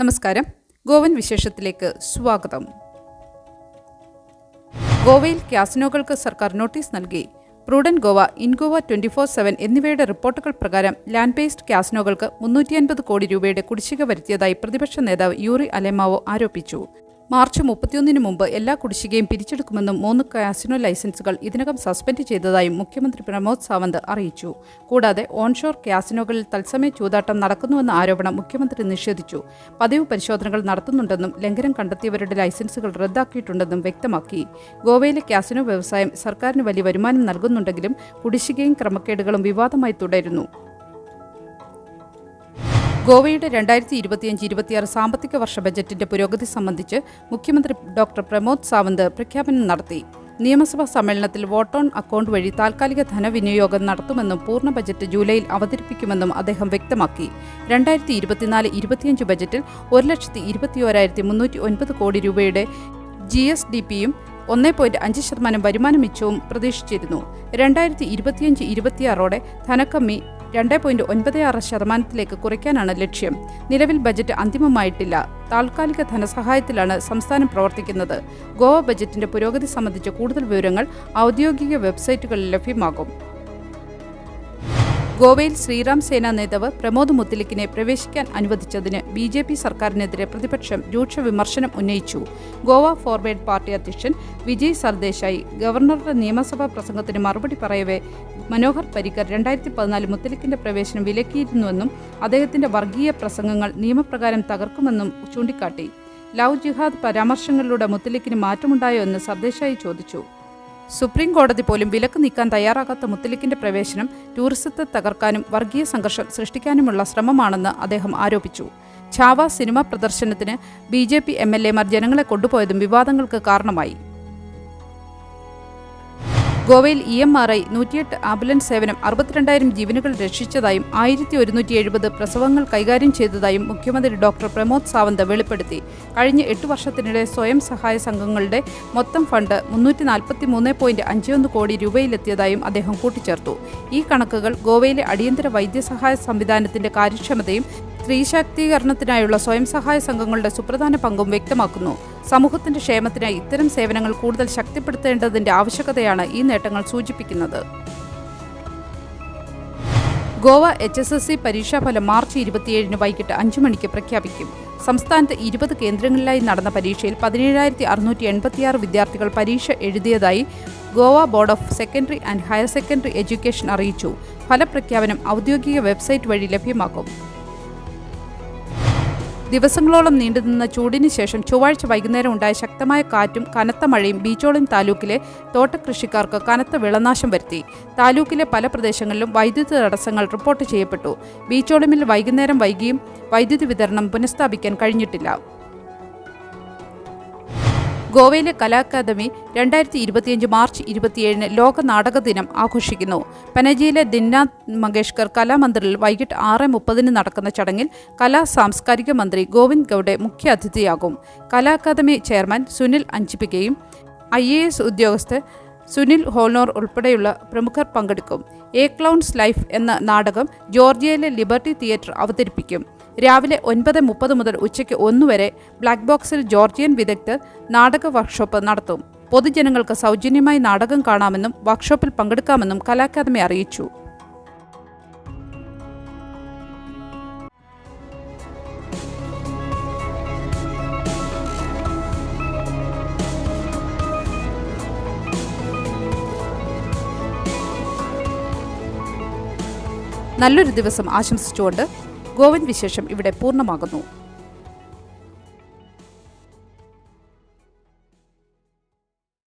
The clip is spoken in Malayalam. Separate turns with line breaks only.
നമസ്കാരം. ഗോവൻ വിശേഷത്തിലേക്ക് സ്വാഗതം. ഗോവയിൽ ക്യാസിനോകൾക്ക് സർക്കാർ നോട്ടീസ് നൽകി. പ്രൂഡന്റ് ഗോവ, ഇൻഗോവ 24/7 എന്നിവയുടെ റിപ്പോർട്ടുകൾ പ്രകാരം ലാൻഡ് ബേസ്ഡ് ക്യാസിനോകൾക്ക് 350 കോടി രൂപയുടെ കുടിശ്ശിക വരുത്തിയതായി പ്രതിപക്ഷ നേതാവ് യൂറി അലെമാവോ ആരോപിച്ചു. മാർച്ച് 31 മുമ്പ് എല്ലാ കുടിശ്ശികയും പിരിച്ചെടുക്കുമെന്നും 3 കാസിനോ ലൈസൻസുകൾ ഇതിനകം സസ്പെൻഡ് ചെയ്തതായും മുഖ്യമന്ത്രി പ്രമോദ് സാവന്ത് അറിയിച്ചു. കൂടാതെ ഓൺഷോർ ക്യാസിനോകളിൽ തത്സമയ ചൂതാട്ടം നടക്കുന്നുവെന്ന ആരോപണം മുഖ്യമന്ത്രി നിഷേധിച്ചു. പതിവ് പരിശോധനകൾ നടത്തുന്നുണ്ടെന്നും ലംഘനം കണ്ടെത്തിയവരുടെ ലൈസൻസുകൾ റദ്ദാക്കിയിട്ടുണ്ടെന്നും വ്യക്തമാക്കി. ഗോവയിലെ ക്യാസിനോ വ്യവസായം സർക്കാരിന് വലിയ വരുമാനം നൽകുന്നുണ്ടെങ്കിലും കുടിശ്ശികയും ക്രമക്കേടുകളും വിവാദമായി തുടരുന്നു. ഗോവയുടെ 2025-26 സാമ്പത്തിക വർഷ ബജറ്റിന്റെ പുരോഗതി സംബന്ധിച്ച് മുഖ്യമന്ത്രി ഡോക്ടർ പ്രമോദ് സാവന്ത് പ്രഖ്യാപനം നടത്തി. നിയമസഭാ സമ്മേളനത്തിൽ വോട്ട് ഓൺ അക്കൗണ്ട് വഴി താൽക്കാലിക ധനവിനിയോഗം നടത്തുമെന്നും പൂർണ്ണ ബജറ്റ് ജൂലൈയിൽ അവതരിപ്പിക്കുമെന്നും അദ്ദേഹം വ്യക്തമാക്കി. 2024-25 ബജറ്റിൽ 1,21,309 കോടി രൂപയുടെ GSDPയും 1.5% വരുമാന മിച്ചവും പ്രതീക്ഷിച്ചിരുന്നു. 2025-26 ധനക്കമ്മി 2.96% കുറയ്ക്കാനാണ് ലക്ഷ്യം. നിലവിൽ ബജറ്റ് അന്തിമമായിട്ടില്ല. താൽക്കാലിക ധനസഹായത്തിലാണ് സംസ്ഥാനം പ്രവർത്തിക്കുന്നത്. ഗോവ ബജറ്റിന്റെ പുരോഗതി സംബന്ധിച്ച കൂടുതൽ വിവരങ്ങൾ ഔദ്യോഗിക വെബ്സൈറ്റുകളിൽ ലഭ്യമാകും. ഗോവയിൽ ശ്രീറാം സേന നേതാവ് പ്രമോദ് മുത്തലിക്കിനെ പ്രവേശിക്കാൻ അനുവദിച്ചതിന് BJP സർക്കാരിനെതിരെ പ്രതിപക്ഷം രൂക്ഷ വിമർശനം ഉന്നയിച്ചു. ഗോവ ഫോർവേഡ് പാർട്ടി അധ്യക്ഷൻ വിജയ് സർദേശായി ഗവർണറുടെ നിയമസഭാ പ്രസംഗത്തിന് മറുപടി പറയവേ മനോഹർ പരീക്കർ 2014 മുത്തലിക്കിന്റെ പ്രവേശനം വിലക്കിയിരുന്നുവെന്നും അദ്ദേഹത്തിന്റെ വർഗീയ പ്രസംഗങ്ങൾ നിയമപ്രകാരം തകർക്കുമെന്നും ചൂണ്ടിക്കാട്ടി. ലവ് ജിഹാദ് പരാമർശങ്ങളിലൂടെ മുത്തലിക്കിന് മാറ്റമുണ്ടായോ എന്ന് സർദേശായി ചോദിച്ചു. സുപ്രീം കോടതി പോലും വിലക്ക് നീക്കാൻ തയ്യാറാകാത്ത മുത്തലിക്കിന്റെ പ്രവേശനം ടൂറിസത്തെ തകർക്കാനും വർഗീയ സംഘർഷം സൃഷ്ടിക്കാനുമുള്ള ശ്രമമാണെന്ന് അദ്ദേഹം ആരോപിച്ചു. ഛാവ സിനിമാ പ്രദർശനത്തിന് BJP MLA മാർ ജനങ്ങളെ കൊണ്ടുപോയതും വിവാദങ്ങൾക്ക് കാരണമായി. ഗോവയിൽ EMRI 108 ആംബുലൻസ് സേവനം 62,000 ജീവനുകൾ രക്ഷിച്ചതായും 1,170 പ്രസവങ്ങൾ കൈകാര്യം ചെയ്തതായും മുഖ്യമന്ത്രി ഡോക്ടർ പ്രമോദ് സാവന്ത് വെളിപ്പെടുത്തി. കഴിഞ്ഞ 8 വർഷത്തിനിടെ സ്വയം സഹായ സംഘങ്ങളുടെ മൊത്തം ഫണ്ട് 343.51 കോടി രൂപയിലെത്തിയതായും അദ്ദേഹം കൂട്ടിച്ചേർത്തു. ഈ കണക്കുകൾ ഗോവയിലെ അടിയന്തര വൈദ്യസഹായ സംവിധാനത്തിന്റെ കാര്യക്ഷമതയും സ്ത്രീ ശാക്തീകരണത്തിനായുള്ള സ്വയം സഹായ സംഘങ്ങളുടെ സുപ്രധാന പങ്കും വ്യക്തമാക്കുന്നു. സമൂഹത്തിന്റെ ക്ഷേമത്തിനായി ഇത്തരം സേവനങ്ങൾ കൂടുതൽ ശക്തിപ്പെടുത്തേണ്ടതിന്റെ ആവശ്യകതയാണ് ഈ നേട്ടങ്ങൾ സൂചിപ്പിക്കുന്നത്. ഗോവ HSSC പരീക്ഷാഫലം മാർച്ച് 27 വൈകിട്ട് 5 മണിക്ക് പ്രഖ്യാപിക്കും. സംസ്ഥാനത്ത് 20 കേന്ദ്രങ്ങളിലായി നടന്ന പരീക്ഷയിൽ 17,686 വിദ്യാർത്ഥികൾ പരീക്ഷ എഴുതിയതായി Goa board of secondary and higher secondary education അറിയിച്ചു. ഫലപ്രഖ്യാപനം ഔദ്യോഗിക വെബ്സൈറ്റ് വഴി ലഭ്യമാക്കും. ദിവസങ്ങളോളം നീണ്ടുനിന്ന ചൂടിന് ശേഷം ചൊവ്വാഴ്ച വൈകുന്നേരം ഉണ്ടായ ശക്തമായ കാറ്റും കനത്ത മഴയും ബീച്ചോളിം താലൂക്കിലെ തോട്ടകൃഷിക്കാർക്ക് കനത്ത വിളനാശം വരുത്തി. താലൂക്കിലെ പല പ്രദേശങ്ങളിലും വൈദ്യുതി തടസ്സങ്ങൾ റിപ്പോർട്ട് ചെയ്യപ്പെട്ടു. ബീച്ചോളിമിൽ വൈകുന്നേരം വൈകിയും വൈദ്യുതി വിതരണം പുനഃസ്ഥാപിക്കാൻ കഴിഞ്ഞിട്ടില്ല. ഗോവയിലെ കലാ അക്കാദമി 2025 മാർച്ച് 27 ലോക നാടക ദിനം ആഘോഷിക്കുന്നു. പനജിയിലെ ദിൻനാഥ് മങ്കേഷ്കർ കലാമന്ദിറിൽ വൈകിട്ട് 6:30 നടക്കുന്ന ചടങ്ങിൽ സാംസ്കാരിക മന്ത്രി ഗോവിന്ദ് ഗൌഡെ മുഖ്യ അതിഥിയാകും. കലാ അക്കാദമി ചെയർമാൻ സുനിൽ അഞ്ചിപ്പികയും IAS ഉദ്യോഗസ്ഥർ സുനിൽ ഹോൾനോർ ഉൾപ്പെടെയുള്ള പ്രമുഖർ പങ്കെടുക്കും. എ ക്ലൗൺസ് ലൈഫ് എന്ന നാടകം ജോർജിയയിലെ ലിബർട്ടി തിയേറ്റർ അവതരിപ്പിക്കും. രാവിലെ 9:30 മുതൽ ഉച്ചയ്ക്ക് 1 വരെ ബ്ലാക്ക് ബോക്സിൽ ജോർജിയൻ വിദഗ്ധർ നാടക വർക്ക്ഷോപ്പ് നടത്തും. പൊതുജനങ്ങൾക്ക് സൗജന്യമായി നാടകം കാണാമെന്നും വർക്ക്ഷോപ്പിൽ പങ്കെടുക്കാമെന്നും കലാ അക്കാദമി അറിയിച്ചു. നല്ലൊരു ദിവസം ആശംസിച്ചുകൊണ്ട് ഗോവൻ വിശേഷം ഇവിടെ പൂർണ്ണമാകുന്നു.